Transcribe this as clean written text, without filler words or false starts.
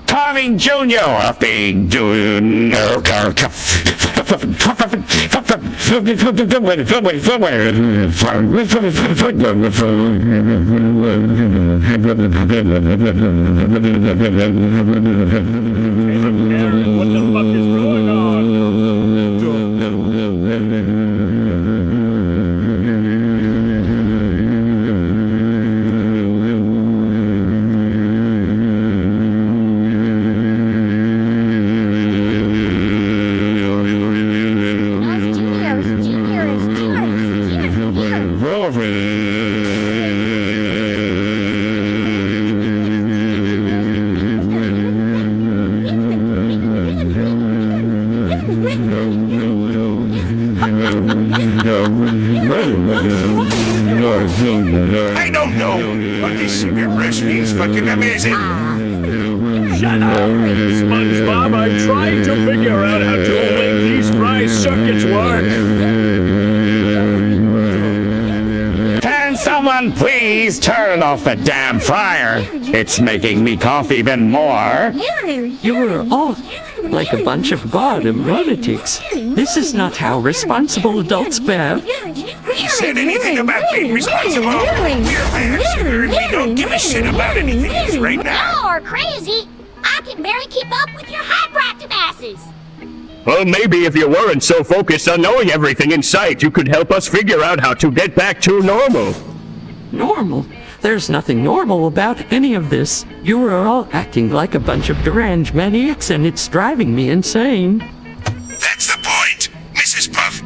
Tommy Jr. being I don't know, but this secret recipe is fucking amazing. Shut up! SpongeBob, I'm trying to figure out how to make these fry circuits work. Can someone please turn off the damn fryer? It's making me cough even more. You are all like a bunch of bottom lunatics. This is not how responsible adults behave. He said anything about being responsible? We're fans here and we don't give a shit about anything right now. You're crazy. I can barely keep up with your hyperactive asses. Well, maybe if you weren't so focused on knowing everything in sight, you could help us figure out how to get back to normal. Normal? There's nothing normal about any of this. You are all acting like a bunch of deranged maniacs and it's driving me insane. That's the point, Mrs. Puff.